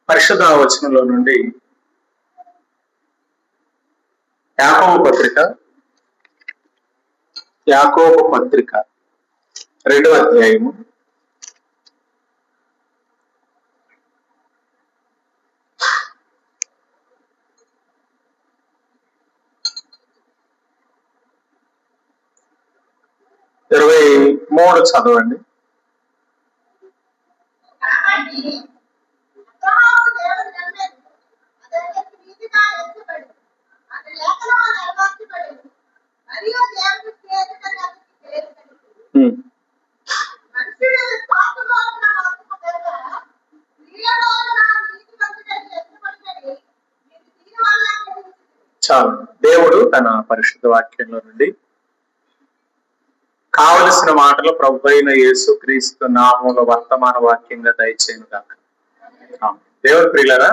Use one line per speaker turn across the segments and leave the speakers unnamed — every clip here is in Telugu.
పరిశుద్ధ వచనంలో నుండి యాకోబు పత్రిక 2వ అధ్యాయము 23 చదవండి. చాలు. దేవుడు తన పరిశుద్ధ వాక్యంలో నుండి కావలసిన మాటలు ప్రభు అయిన యేసు క్రీస్తు నామములో వర్తమాన వాక్యంగా దయచేయను గాక. దేవుని ప్రియులారా,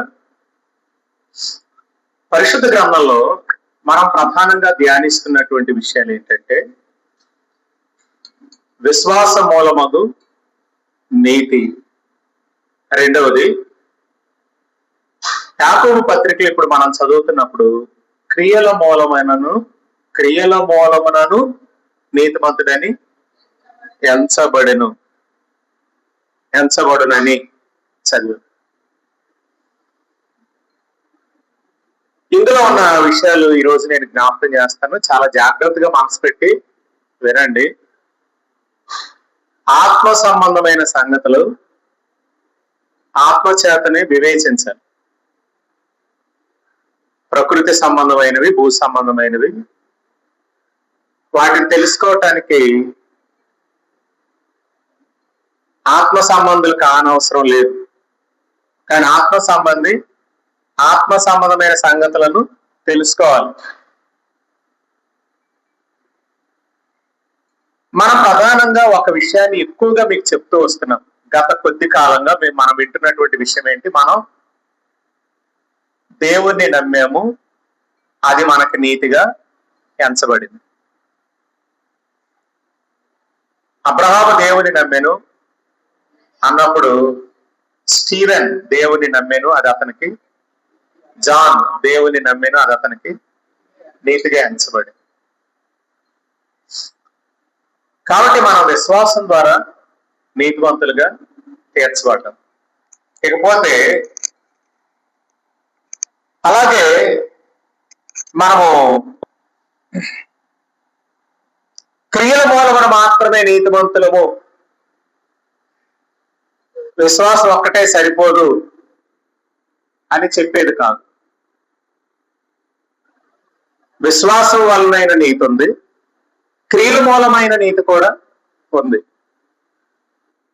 పరిశుద్ధ గ్రంథంలో మనం ప్రధానంగా ధ్యానిస్తున్నటువంటి విషయాలు ఏంటంటే విశ్వాస మూలమగు నీతి. రెండవది, యాకోబు పత్రికలు ఇప్పుడు మనం చదువుతున్నప్పుడు క్రియల మూలమునను నీతిమంతుడని ఎంచబడునని చదివి. ఇందులో ఉన్న విషయాలు ఈ రోజు నేను జ్ఞాపకం చేస్తాను. చాలా జాగ్రత్తగా మనసు పెట్టి వినండి. ఆత్మ సంబంధమైన సంగతులు ఆత్మచేతనే వివేచించాలి. ప్రకృతి సంబంధమైనవి, భూ సంబంధమైనవి, వాటిని తెలుసుకోవటానికి ఆత్మ సంబంధులు కానవసరం లేదు. కానీ ఆత్మ సంబంధమైన సంగతులను తెలుసుకోవాలి. మనం ప్రధానంగా ఒక విషయాన్ని ఎక్కువగా మీకు చెప్తూ వస్తున్నాం. గత కొద్ది కాలంగా మనం వింటున్నటువంటి విషయం ఏంటి? మనం దేవుణ్ణి నమ్మాము, అది మనకి నీతిగా ఎంచబడింది. అబ్రహాము దేవుని నమ్మాను అన్నప్పుడు స్టీవెన్ దేవుని నమ్మాను, అది అతనికి, జాన్ దేవుని నమ్మాను, అది అతనికి నీతిగా ఎంచబడింది. కాబట్టి మనం విశ్వాసం ద్వారా నీతివంతులుగా తీర్చబడ్డాం. ఇకపోతే అలాగే మనము క్రియల మూలమున మాత్రమే నీతిమంతులము, విశ్వాసం ఒక్కటే సరిపోదు అని చెప్పేది కాదు. విశ్వాసం వలనైన నీతి ఉంది, క్రియల మూలమైన నీతి కూడా ఉంది.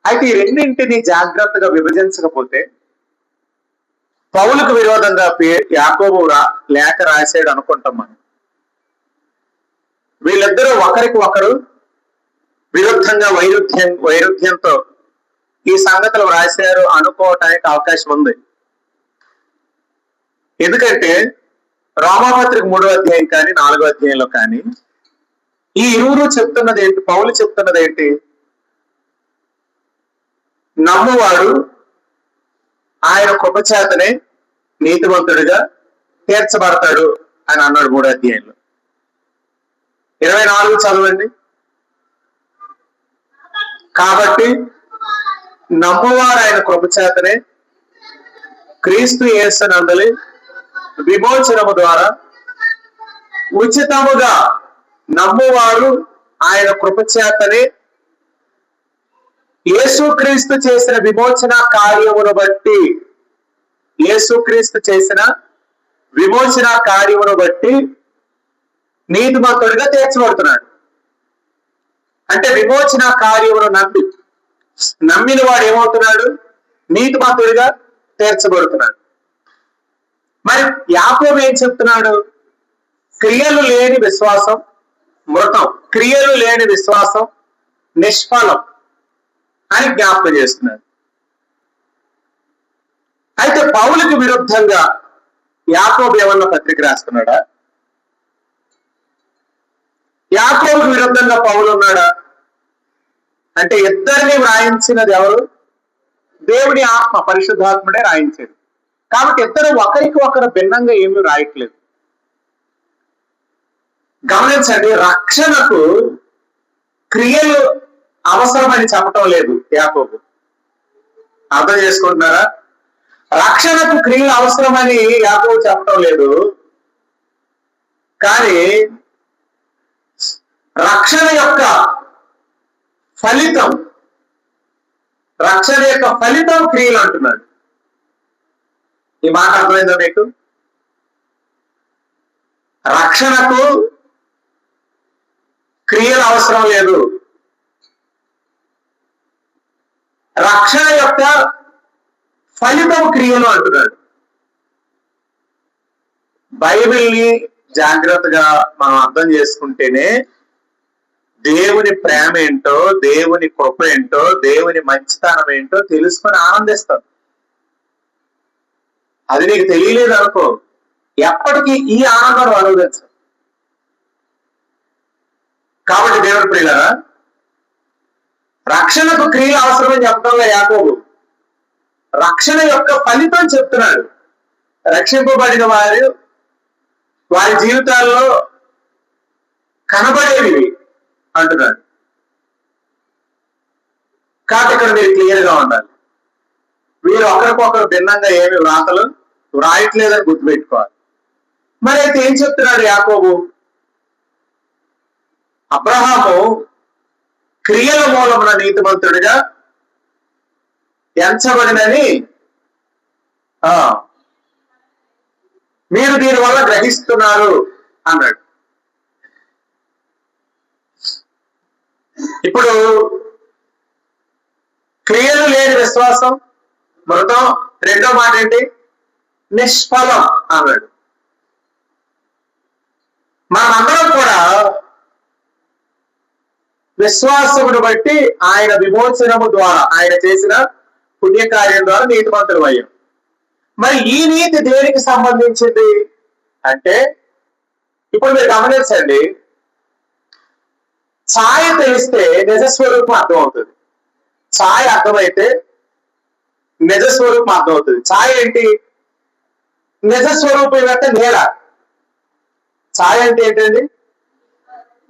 అయితే ఈ రెండింటిని జాగ్రత్తగా విభజించకపోతే పౌలుకు విరోధంగా యాకోబు లేఖ రాశాడు అనుకుంటాం మనం. వీళ్ళిద్దరూ ఒకరికి ఒకరు విరుద్ధంగా వైరుధ్యంతో ఈ సంగతులు రాశారు అనుకోవటానికి అవకాశం ఉంది. ఎందుకంటే రోమాపత్రిక 3వ అధ్యాయం కానీ 4వ అధ్యాయంలో కానీ ఈ ఇరువురు చెప్తున్నది ఏంటి? పౌలు చెప్తున్నది ఏంటి? నమ్మువాడు ఆయన కృపచేతనే నీతివంతుడిగా తీర్చబడతాడు అని అన్నాడు 3వ అధ్యాయంలో. 24 చదవండి. కాబట్టి నమ్మువారు ఆయన కృపచేతనే క్రీస్తు యేసునందలి విమోచనము ద్వారా ఉచితముగా, నమ్మువారు ఆయన కృపచేతనే యేసుక్రీస్తు చేసిన విమోచన కార్యమును బట్టి, యేసుక్రీస్తు చేసిన విమోచన కార్యమును బట్టి నీతిమంతుడిగా తీర్చబడుతున్నాడు. అంటే విమోచన కార్యమును నమ్మిన వాడు ఏమవుతున్నాడు? నీతిమంతుడిగా తీర్చబడుతున్నాడు. మరి యాకోబు ఏం చెప్తున్నాడు? క్రియలు లేని విశ్వాసం మృతం, క్రియలు లేని విశ్వాసం నిష్ఫలం అని జ్ఞాపకం చేస్తున్నాడు. అయితే పౌలుకి విరుద్ధంగా యాకోబు ఏమన్నా పత్రిక రాస్తున్నాడా? యాకోబుకు విరుద్ధంగా పౌలు ఉన్నాడా? అంటే ఇద్దరిని వ్రాయించినది ఎవరు? దేవుని ఆత్మ పరిశుద్ధాత్ముడే రాయించాడు. కాబట్టి ఇద్దరు ఒకరికి ఒకరు భిన్నంగా ఏమీ రాయట్లేదు. గమనించండి, రక్షణకు క్రియలు అవసరమని చెప్పటం లేదు యాకోబు. అర్థం చేసుకుంటున్నారా? రక్షణకు క్రియలు అవసరమని యాకోబు చెప్పటం లేదు. కానీ రక్షణ యొక్క ఫలితం క్రియలు అంటున్నాడు. ఈ మాట అర్థమైందా మీకు? రక్షణకు క్రియలు అవసరం లేదు, రక్షణ యొక్క ఫలితం క్రియలు అంటున్నాడు. బైబిల్ని జాగ్రత్తగా మనం అర్థం చేసుకుంటేనే దేవుని ప్రేమ ఏంటో, దేవుని కృప ఏంటో, దేవుని మంచితనం ఏంటో తెలుసుకొని ఆనందిస్తాం. అది నీకు తెలియలేదు అనుకో, ఎప్పటికీ ఈ ఆనందం అనుభవించు. కాబట్టి దేవుడి ప్రియులారా, రక్షణకు క్రియలు అవసరమని చెప్పడంలో యాకోబు రక్షణ యొక్క ఫలితం చెప్తున్నాడు. రక్షింపబడిన వారి జీవితాల్లో కనబడేవి అంటున్నాడు. కాబట్టి ఇక్కడ మీరు క్లియర్ గా ఉండాలి. వీరు ఒకరికొకరు భిన్నంగా ఏమి వ్రాతలు వ్రాయట్లేదని గుర్తుపెట్టుకోవాలి. మరి అయితే ఏం చెప్తున్నాడు యాకోబు? అబ్రహాము క్రియల మూలమున నీతిమంతుడిగా ఎంచబడినని మీరు దీని వల్ల గ్రహిస్తున్నారు అన్నాడు. ఇప్పుడు క్రియలు లేని విశ్వాసం మృతం. రెండో మాట ఏంటి? నిష్ఫలం అన్నాడు. మనందరం కూడా విశ్వాసమును బట్టి ఆయన విమోచనము ద్వారా, ఆయన చేసిన పుణ్యకార్యం ద్వారా నీతిమంతులు అయ్యాం. మరి ఈ నీతి దేనికి సంబంధించింది అంటే, ఇప్పుడు మీరు గమనించండి, ఛాయ తెలిస్తే నిజస్వరూపం అర్థమవుతుంది. ఛాయ అర్థమైతే నిజస్వరూపం అర్థమవుతుంది. ఛాయ ఏంటి? నిజస్వరూపం యొక్క నీడ. ఛాయ అంటే ఏంటండి?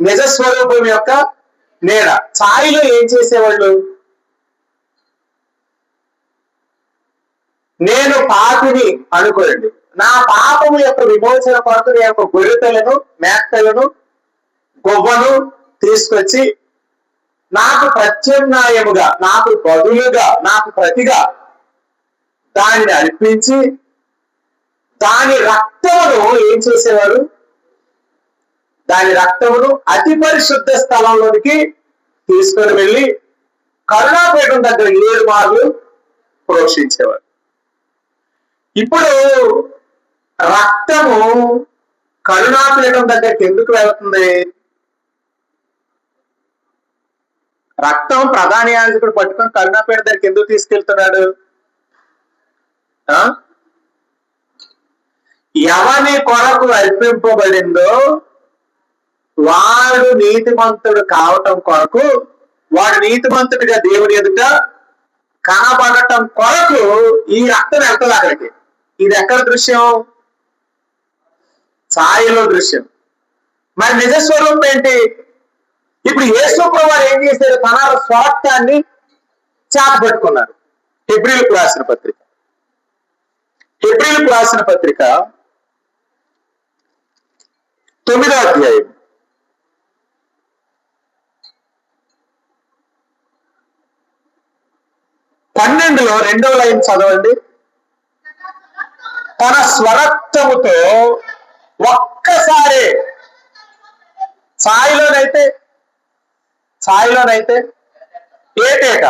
నిజస్వరూపం యొక్క నీడ. ఛాయలో ఏం చేసేవాళ్ళు? నేను పాపిని అనుకోండి, నా పాపము యొక్క విమోచన కొరకు నేను ఒక గొర్రెలను, మేకలను, గొవ్వను తీసుకొచ్చి నాకు ప్రత్యామ్నాయముగా, నాకు బదులుగా, నాకు ప్రతిగా దానిని అర్పించి దాని రక్తమును ఏం చేసేవారు? దాని రక్తమును అతి పరిశుద్ధ స్థలంలోనికి తీసుకొని వెళ్ళి కరుణాపీఠం దగ్గర 7 మార్లు ప్రోక్షించేవారు. ఇప్పుడు రక్తము కరుణాపీఠం దగ్గరికి ఎందుకు వెళ్తుంది? రక్తం ప్రధాన యాజకుడు పట్టుకొని కరుణాపీఠం దగ్గరికి ఎందుకు తీసుకెళ్తున్నాడు? ఎవని కొరకు అర్పింపబడిందో వాడు నీతిమంతుడు కావటం కొరకు, వాడు నీతిమంతుడిగా దేవుని ఎదుట కనబడటం కొరకు ఈ రక్తం వెళ్తుంది అక్కడికి. ఇది ఎక్కడ దృశ్యం? ఛాయలో దృశ్యం. మరి నిజస్వరూపం ఏంటి? ఇప్పుడు యేసు ప్రభువు వారు ఏం చేశారు? తన స్వార్థాన్ని చాటబెట్టుకున్నారు. హెబ్రీయులకు రాసిన పత్రిక 9వ అధ్యాయం 12లో 2వ లైన్ చదవండి. తన స్వరక్తముతో ఒక్కసారి ఛాయలోనైతే ఏటేట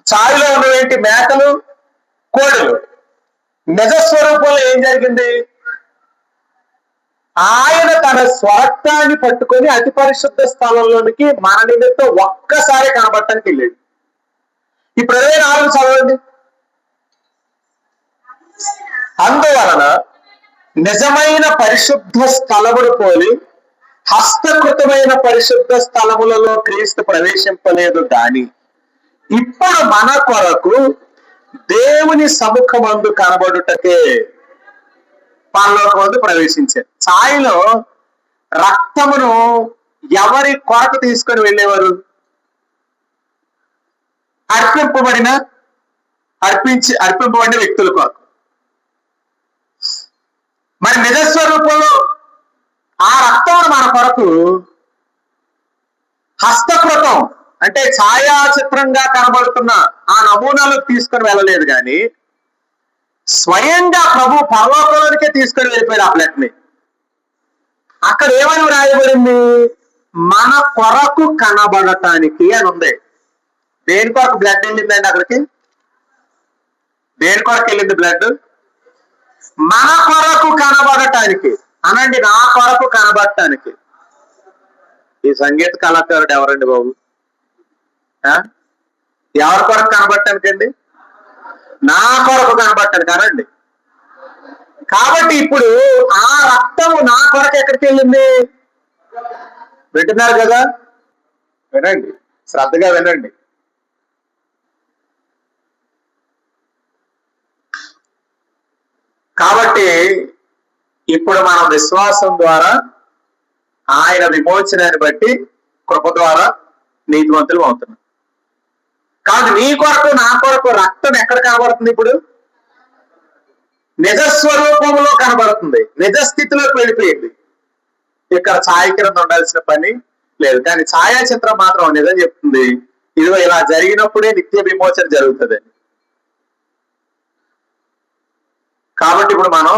ఛాయలో ఉన్నవేంటి? మేకలు, కోడెలు. నిజస్వరూపంలో ఏం జరిగింది? ఆయన తన స్వరక్తాన్ని పట్టుకొని అతి పరిశుద్ధ స్థలంలోనికి మన నిమిత్తం ఒక్కసారి కనబడటానికి వెళ్ళాడు. ఇప్పుడు 24 చదవండి. అందువలన నిజమైన పరిశుద్ధ స్థలమును పోలి హస్తకృతమైన పరిశుద్ధ స్థలములలో క్రీస్తు ప్రవేశింపలేదు గాని ఇప్పుడు మన కొరకు దేవుని సముఖమందు కనబడుటకే పరలోకమందు ప్రవేశించారు. ఛాయలో రక్తమును ఎవరి కొరకు తీసుకొని వెళ్ళేవారు? అర్పింపబడిన వ్యక్తుల కొరకు. మరి నిజస్వరూపంలో ఆ రక్తమును మన కొరకు హస్తకృతం అంటే ఛాయాచిత్రంగా కనబడుతున్న ఆ నమూనాలకు తీసుకొని వెళ్ళలేదు కానీ స్వయంగా ప్రభు పరలోకంలోనికే తీసుకొని వెళ్ళిపోయాడు ఆ బ్లడ్ ని. అక్కడ ఏమని రాయబడింది? మన కొరకు కనబడటానికి అని ఉంది. దేని కొరకు బ్లడ్ వెళ్ళిందండి అక్కడికి? దేని కొరకు వెళ్ళింది బ్లడ్? మన కొరకు కనబడటానికి అనండి, నా కొరకు కనబడటానికి. ఈ సంగీత కళాకారుడు ఎవరండి బాబు? ఎవరి కొరకు కనబడటానికి అండి? నా కొరకు కనబడటానికి అనండి. కాబట్టి ఇప్పుడు ఆ రక్తము నా కొరకు ఎక్కడికి వెళ్ళింది? వింటున్నారు కదా? వినండి, శ్రద్ధగా వినండి. కాబట్టి ఇప్పుడు మనం విశ్వాసం ద్వారా ఆయన విమోచనాన్ని బట్టి కృప ద్వారా నీతివంతులు అవుతున్నాం. కాదు, నీ కొరకు నా కొరకు రక్తం ఎక్కడ కనబడుతుంది? ఇప్పుడు నిజస్వరూపంలో కనబడుతుంది, నిజస్థితిలోకి వెళ్ళిపోయింది. ఇక్కడ ఛాయ కింద ఉండాల్సిన పని లేదు, కానీ ఛాయాచిత్రం మాత్రం నిజం చెప్తుంది, ఇదిగో ఇలా జరిగినప్పుడే నిత్య విమోచన జరుగుతుంది. కాబట్టి ఇప్పుడు మనం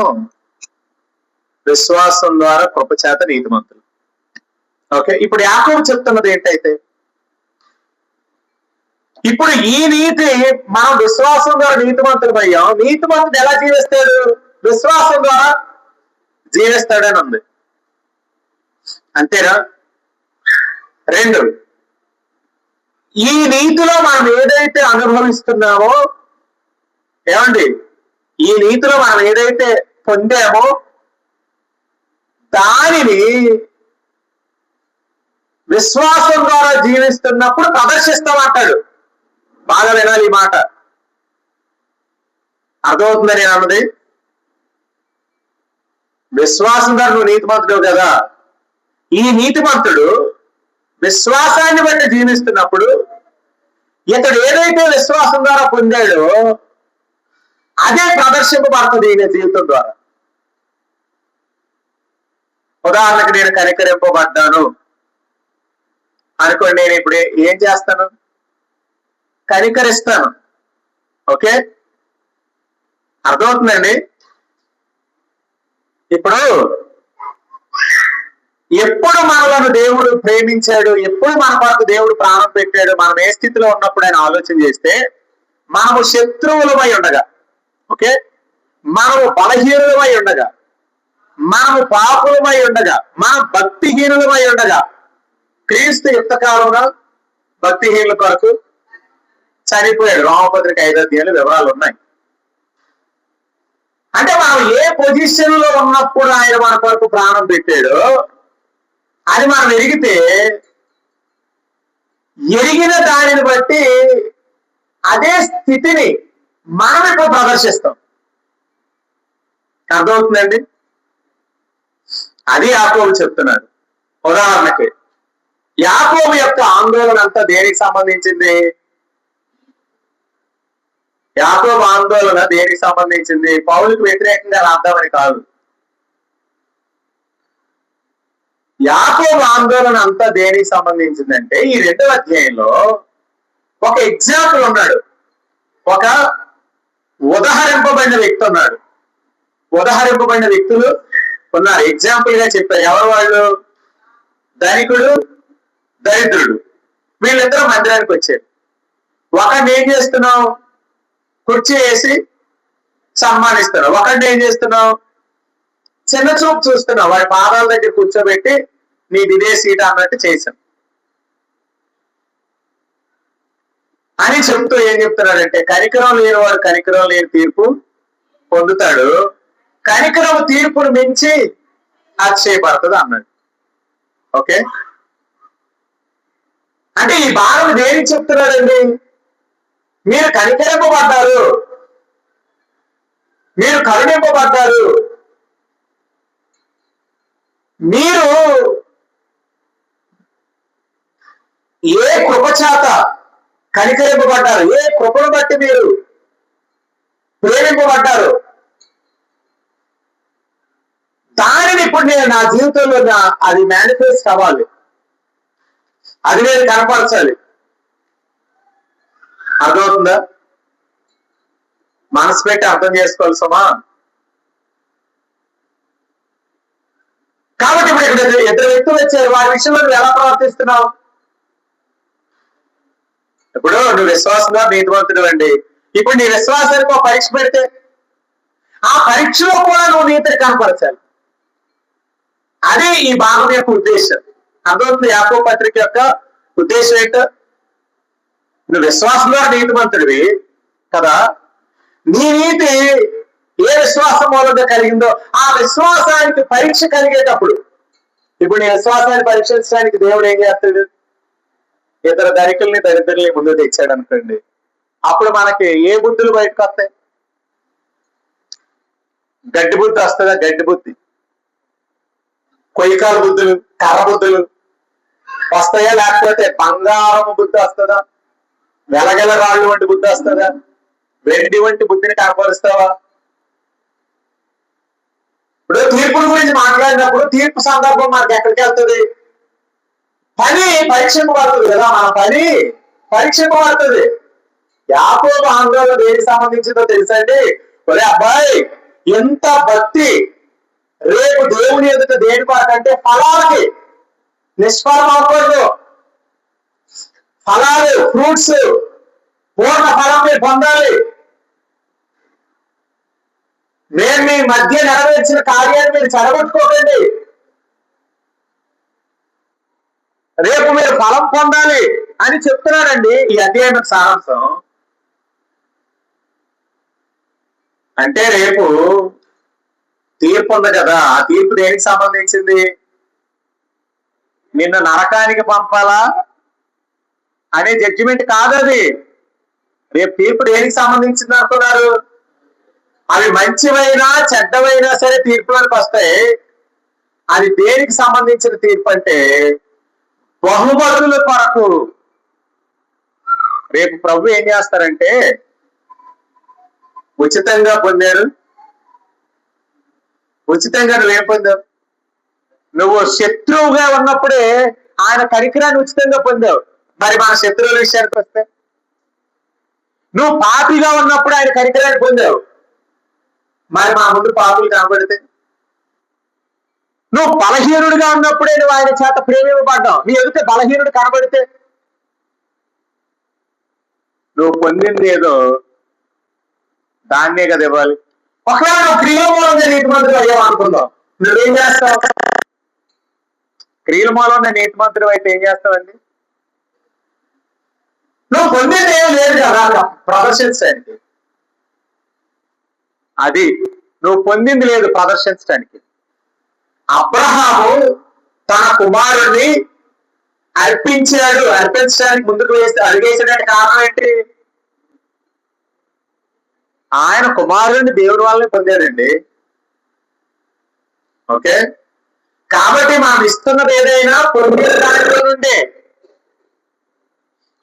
విశ్వాసం ద్వారా కృప చేత నీతిమంతులు. ఓకే, ఇప్పుడు యాకోబు చెప్తున్నది ఏంటైతే, ఇప్పుడు ఈ నీతి మనం విశ్వాసం ద్వారా నీతిమంతులు అయ్యాం. నీతిమంతుడు ఎలా జీవిస్తాడు? విశ్వాసం ద్వారా జీవిస్తాడని ఉంది. అంతేనా? రెండు, ఈ నీతిలో మనం ఏదైతే అనుభవిస్తున్నామో, ఏమండి, ఈ నీతిలో మనం ఏదైతే పొందామో దానిని విశ్వాసం ద్వారా జీవిస్తున్నప్పుడు ప్రదర్శిస్తామంటాడు. బాగా వినాలి ఈ మాట, అర్థమవుతుందని నేను అన్నది. విశ్వాసం ద్వారా నువ్వు నీతిమంతుడు కదా, ఈ నీతిమంతుడు విశ్వాసాన్ని బట్టి జీవిస్తున్నప్పుడు ఇతడు ఏదైతే విశ్వాసం ద్వారా పొందాడో అదే ప్రదర్శింపబడుతుంది ఈయన జీవితం ద్వారా. ఉదాహరణకు నేను కనికరింపబడ్డాను అనుకోండి, నేను ఇప్పుడు ఏం చేస్తాను? కనికరిస్తాను. ఓకే, అర్థమవుతుందండి? ఇప్పుడు ఎప్పుడు మనలను దేవుడు ప్రేమించాడు, ఎప్పుడు మన కొరకు దేవుడు ప్రాణం పెట్టాడు, మనం ఏ స్థితిలో ఉన్నప్పుడు ఆయన ఆలోచన చేస్తే, మనము శత్రువులమై ఉండగా, ఓకే, మనము బలహీనులమై ఉండగా, మనము పాపులమై ఉండగా, మనం భక్తిహీనులమై ఉండగా, క్రీస్తు యుక్తకాలంలో భక్తిహీనుల కొరకు చనిపోయాడు. రోమపత్రిక 5వ అధ్యాయంలో వివరాలు ఉన్నాయి. అంటే మనం ఏ పొజిషన్ లో ఉన్నప్పుడు ఆయన మన కొరకు ప్రాణం పెట్టాడో అది మనం ఎరిగితే, ఎరిగిన దానిని బట్టి అదే స్థితిని మనం ఇప్పుడు ప్రదర్శిస్తాం. అర్థమవుతుందండి? అది యాకోబు చెప్తున్నాడు. ఉదాహరణకి యాకోబు యొక్క ఆందోళన అంతా దేనికి సంబంధించింది? యాకోబు ఆందోళన దేనికి సంబంధించింది? పౌలుకు వ్యతిరేకంగా రాద్దామని కాదు. యాకోబు ఆందోళన అంతా దేనికి సంబంధించిందంటే, ఈ 2వ అధ్యాయంలో ఒక ఎగ్జాంపుల్ ఉన్నాడు, ఒక ఉదహరింపబడిన వ్యక్తి ఉన్నాడు. ఉదహరింపబడిన వ్యక్తులు ఉన్నారు, ఎగ్జాంపుల్ గా చెప్పారు. ఎవరు వాళ్ళు? ధనికుడు, దరిద్రుడు. వీళ్ళిద్దరూ మందిరానికి వచ్చారు. ఒకడిని ఏం చేస్తున్నావు? కుర్చీ వేసి సన్మానిస్తున్నావు. ఒకడిని ఏం చేస్తున్నావు? చిన్న చూపు చూస్తున్నావు. వాడి పాదాల దగ్గర కూర్చోబెట్టి నీది ఇదే సీట అన్నట్టు చేశాను అని చెప్తూ ఏం చెప్తున్నాడంటే, కనికరం లేని వాడు కనికరం లేని తీర్పు పొందుతాడు, కనికరం తీర్పును మించి అతిశయపడుతుంది అన్నాడు. ఓకే, అంటే ఈ భాగం దేనికి చెప్తున్నాడండి? మీరు కనికరింపబడ్డారు, మీరు కరుణింపబడ్డారు, మీరు ఏ కృప చేత కనికరింపబడ్డారు, ఏ కృపను బట్టి మీరు ప్రేమింపబడ్డారు, దానిని ఇప్పుడు నేను నా జీవితంలో అది మేనిఫెస్ట్ అవ్వాలి, అది నేను కనపరచాలి. అర్థమవుతుందా? మనసు పెట్టి అర్థం చేసుకోవాలి సుమా. కాబట్టి ఇప్పుడు ఇక్కడ ఇద్దరు వ్యక్తులు వచ్చారు, వారి విషయంలో నువ్వు ఎలా ప్రవర్తిస్తున్నావు? ఇప్పుడు నువ్వు విశ్వాసంగా నీతివంతుడు అండి. ఇప్పుడు నీ విశ్వాసానికి ఒక పరీక్ష పెడితే ఆ పరీక్షలో కూడా నువ్వు నీతిని కనపరచాలి. అదే ఈ భాగం యొక్క ఉద్దేశం. అర్థమవుతుంది? యాకోబు పత్రిక యొక్క ఉద్దేశం ఏంటో, నువ్వు విశ్వాసంలో నీతిమంతుడివి కదా, నీ నీతి ఏ విశ్వాసం మూలంగా కలిగిందో ఆ విశ్వాసానికి పరీక్ష కలిగేటప్పుడు, ఇప్పుడు నీ విశ్వాసాన్ని పరీక్షించడానికి దేవుడు ఏం చేస్తాడు? ఇతర ధనికుల్ని దరిద్రుల్ని ముందు తెచ్చాడు అనుకోండి, అప్పుడు మనకి ఏ బుద్ధులు బయటకు వస్తాయి? గడ్డి బుద్ధి వస్తుందా? గడ్డి బుద్ధి, కొయ్యకాల బుద్ధులు, కర్ర బుద్ధులు వస్తాయా? లేకపోతే బంగారం బుద్ధి వస్తుందా? వెలగల రాళ్ళు వంటి బుద్ధి వస్తుందా? వెండి వంటి బుద్ధిని కనపరుస్తావా? ఇప్పుడు తీర్పుల గురించి మాట్లాడినప్పుడు తీర్పు సందర్భం మనకి ఎక్కడికి వెళ్తుంది? పని పరీక్షింపబడుతుంది కదా, మన పని పరీక్షింపబడుతుంది. యాకోబు ఆందోళన దేనికి సంబంధించిందో తెలుసండి? ఒరే అబ్బాయి, ఎంత భక్తి రేపు దేవుని ఎదుట దేని కొరకంటే ఫలాలకి, నిష్ఫలం అవ్వకూడదు. ఫలాలు, ఫ్రూట్స్, పూర్ణ ఫలం మీరు పొందాలి. నేను మీ మధ్య నెరవేర్చిన కార్యాన్ని మీరు చెడగొట్టుకోకండి. రేపు మీరు ఫలం పొందాలి అని చెప్తున్నాడండి ఈ అధ్యాయం సారాంశం. అంటే రేపు తీర్పు ఉంది కదా, ఆ తీర్పు దేనికి సంబంధించింది? నిన్ను నరకానికి పంపాలా అనే జడ్జిమెంట్ కాదు అది. రేపు తీర్పు దేనికి సంబంధించింది అనుకున్నారు? అవి మంచివైనా చెడ్డవైనా సరే తీర్పులోకి వస్తాయి. అది దేనికి సంబంధించిన తీర్పు అంటే బహుమతుల కొరకు. రేపు ప్రభు ఏం చేస్తారంటే, ఉచితంగా పొందారు, ఉచితంగా నువ్వేం పొందావు? నువ్వు శత్రువుగా ఉన్నప్పుడే ఆయన కనికరాన్ని ఉచితంగా పొందావు. మరి మన శత్రువుల విషయానికి వస్తే, నువ్వు పాపిగా ఉన్నప్పుడు ఆయన కనికరాన్ని పొందావు. మరి మా ముందు పాపులు కనబడితే, నువ్వు బలహీనుడిగా ఉన్నప్పుడే నువ్వు ఆయన చేత ప్రేమింపబడ్డావు. నీ ఎదుట బలహీనుడు కనబడితే, నువ్వు పొందింది ఏదో దాన్నే కదా ఇవ్వాలి. ఒకవేళ నువ్వు క్రియల మూలంగా నీతిమంతుడు అయ్యావు అనుకుందాం, నువ్వేం చేస్తావు? క్రియల మూలంగా నీతిమంతుడు అయితే ఏం చేస్తావండి? నువ్వు పొందింది ఏం లేదు కదా ప్రదర్శించడానికి. అది నువ్వు పొందింది లేదు ప్రదర్శించడానికి. అబ్రహాము తన కుమారుణ్ణి అర్పించడానికి ముందుకు అడిగేసాడంటే కారణం ఏంటి? ఆయన కుమారుడిని దేవుడి వల్లనే పొందాడండి. ఓకే, కాబట్టి మనం ఇస్తున్నది ఏదైనా పొందిన దానిలో నుండే,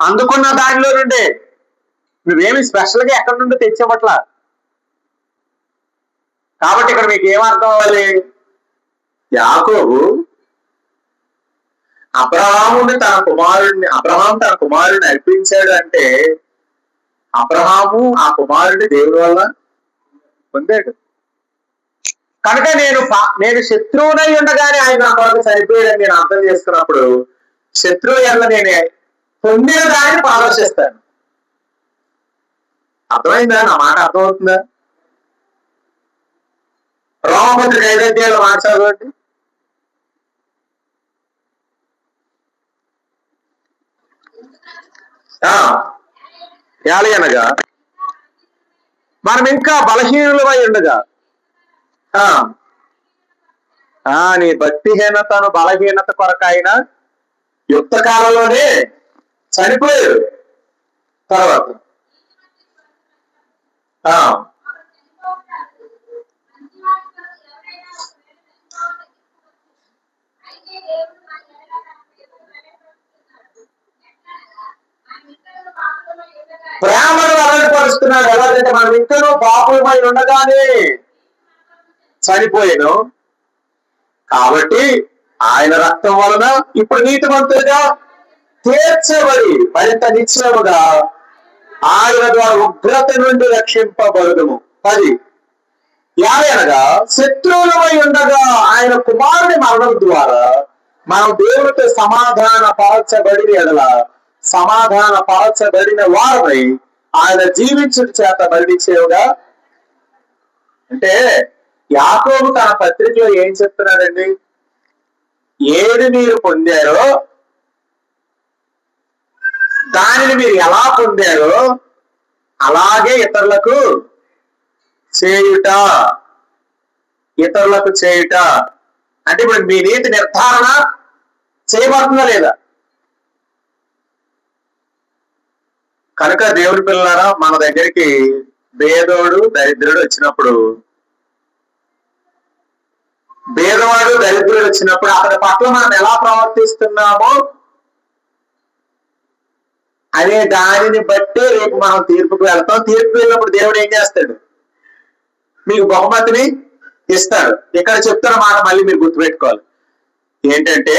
అందుకున్న దానిలో నుండే. నువ్వేమి స్పెషల్ గా ఎక్కడి నుండి తెచ్చేవట్లా. కాబట్టి ఇక్కడ మీకు ఏమర్థం అవ్వాలి? యాకోబు అబ్రహాము తన కుమారుడిని అర్పించాడు అంటే అబ్రహాము ఆ కుమారుడిని దేవుడి వల్ల పొందాడు. కనుక నేను శత్రువునై ఉండగానే ఆయన నా కొరకు చనిపోయాడని నేను అర్థం చేసుకున్నప్పుడు, శత్రువు వల్ల నేను పొందిన దాన్ని ప్రదర్శిస్తాను. అర్థమైందా? నా మాట అర్థమవుతుందా? రోమపత్రిక 5వ అధ్యాయంలో మాట చదవండి. అనగా మనం ఇంకా బలహీనులమై ఉండగా, నీ భక్తిహీనతను బలహీనత కొరకైన యుక్త కాలంలోనే చనిపోయారు. తర్వాత ఆ ప్రేమను వెల్లడిపరుస్తున్నాడు. ఎలాగంటే మనం ఇంకనూ పాపులమై ఉండగానే చనిపోయాను, కాబట్టి ఆయన రక్తం వలన ఇప్పుడు నీతిమంతులుగా తీర్చబడి మరింత నిశ్చయముగా ఆయన ద్వారా ఉగ్రత నుండి రక్షింపబడుదుము. 10 అనగా శత్రువులమై ఉండగా ఆయన కుమారుని మరణం ద్వారా మనం దేవుడితో సమాధాన పరచబడిన ఎడల సమాధాన పరచబడిన వారమై ఆయన జీవించుట చేత బయటిచ్చేవుగా. అంటే యాకోబు తన పత్రికలో ఏం చెప్తున్నాడండి? ఏది మీరు పొందారో దానిని మీరు ఎలా పొందారో అలాగే ఇతరులకు చేయుట. ఇతరులకు చేయుట అంటే ఇప్పుడు మీ నీతి నిర్ధారణ చేయబడుతుందా లేదా? కనుక దేవుడి పిల్లలారా, మన దగ్గరికి భేదోడు దరిద్రుడు వచ్చినప్పుడు, భేదవాడు దరిద్రుడు వచ్చినప్పుడు అతని పట్ల మనం ఎలా ప్రవర్తిస్తున్నామో అనే దానిని బట్టే రేపు మనం తీర్పుకు వెళ్తాం. తీర్పుకు వెళ్ళినప్పుడు దేవుడు ఏం చేస్తాడు? మీకు బహుమతిని ఇస్తాడు. ఇక్కడ చెప్తున్న మాట మళ్ళీ మీరు గుర్తుపెట్టుకోవాలి. ఏంటంటే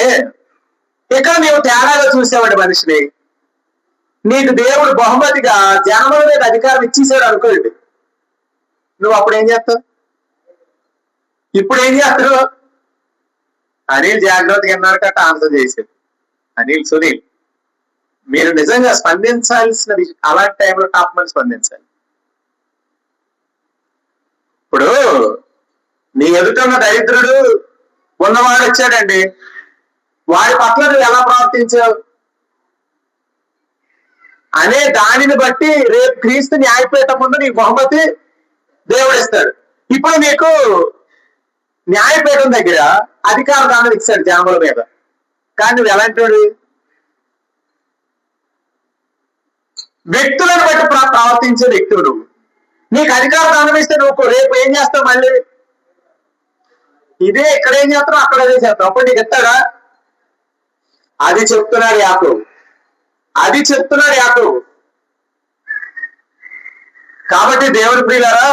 ఇక్కడ నీవు తేడాగా చూసేవాడు మనిషిని, నీకు దేవుడు బహుమతిగా జనముల మీద అధికారం ఇచ్చేసాడు అనుకోండి, నువ్వు అప్పుడు ఏం చేస్తావు? ఇప్పుడు ఏం చేస్తావు? అనిల్ జాగ్రత్తగా అన్నారట ఆన్సర్ చేశాడు. అనిల్, సునీల్, మీరు నిజంగా స్పందించాల్సిన విషయం అలాంటి టైంలో టాప్ మంది స్పందించాలి. ఇప్పుడు నీ ఎదుటన్న దరిద్రుడు ఉన్నవాడు వచ్చాడండి, వాడి పట్ల నువ్వు ఎలా ప్రవర్తించావు అనే దానిని బట్టి రేపు క్రీస్తు న్యాయపీఠ ముందు నీకు బహుమతి దేవుడు ఇస్తాడు. ఇప్పుడు నీకు న్యాయపీఠం దగ్గర అధికార దానం ఇస్తాడు జనముల మీద, కానీ నువ్వు ఎలాంటి వ్యక్తులను బట్టి ప్రవర్తించే వ్యక్తుడు నువ్వు. నీకు అధికార దానం ఇస్తే నువ్వు రేపు ఏం చేస్తావు? మళ్ళీ ఇదే ఇక్కడ ఏం చేస్తావు అక్కడ అదే చేస్తావు. అప్పుడు నీకు ఇస్తాడా? అది చెప్తున్నాడు యాకోబు, అది చెప్తున్నాడు యాకోబు. కాబట్టి దేవుని ప్రియులారా,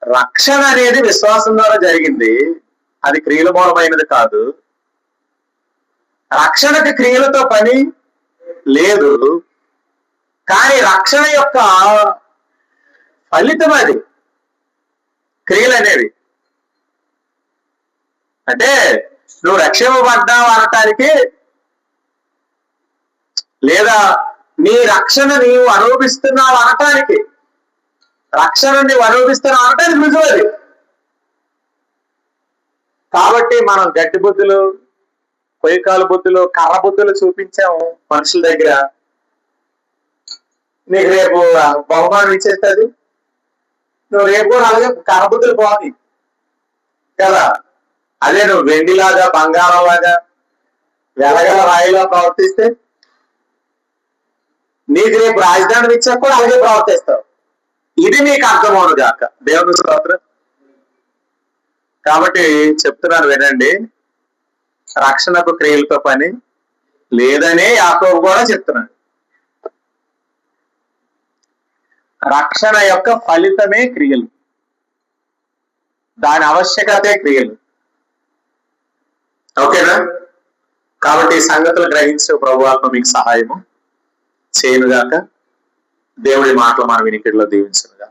రక్షణ అనేది విశ్వాసం ద్వారా జరిగింది, అది క్రియల మూలమైనది కాదు. రక్షణకి క్రియలతో పని లేదు, కానీ రక్షణ యొక్క ఫలితం అది క్రియలు అనేవి. అంటే నువ్వు రక్షింపబడ్డావు అనటానికి, లేదా నీ రక్షణ నీవు అనుభవిస్తున్నావు అనటానికి, రక్షణ నీవు అనుభవిస్తున్నావు అనటానికి రుజువు అది. కాబట్టి మనం గట్టి బుద్ధులు, పొయ్యికాలు బుద్ధులు, కర్ర బుద్ధులు చూపించాము మనుషుల దగ్గర, నీకు రేపు బహుమానం ఇచ్చేస్తుంది. నువ్వు రేపు కూడా అలాగే కర్ర బుద్ధులు పోవాలి కదా. అదే నువ్వు వెండిలాగా బంగారం లాగా వెలగల రాయిలా ప్రవర్తిస్తే నీకు రేపు రాజధాని ఇచ్చా కూడా అలాగే ప్రవర్తిస్తావు. ఇది నీకు అర్థమవును గాక. దేవుని స్తోత్రం. కాబట్టి చెప్తున్నాను వినండి, రక్షణకు క్రియలతో పని లేదనే యాకోబు కూడా చెప్తున్నాడు. రక్షణ యొక్క ఫలితమే క్రియలు, దాని ఆవశ్యకతే క్రియలు. ఓకేనా? కాబట్టి ఈ సంగతులు గ్రహించే ప్రభువాత్మ మీకు సహాయము చేయనుగాక. దేవుడి మాటలు మన వినికిడిలో దీవించునుగా.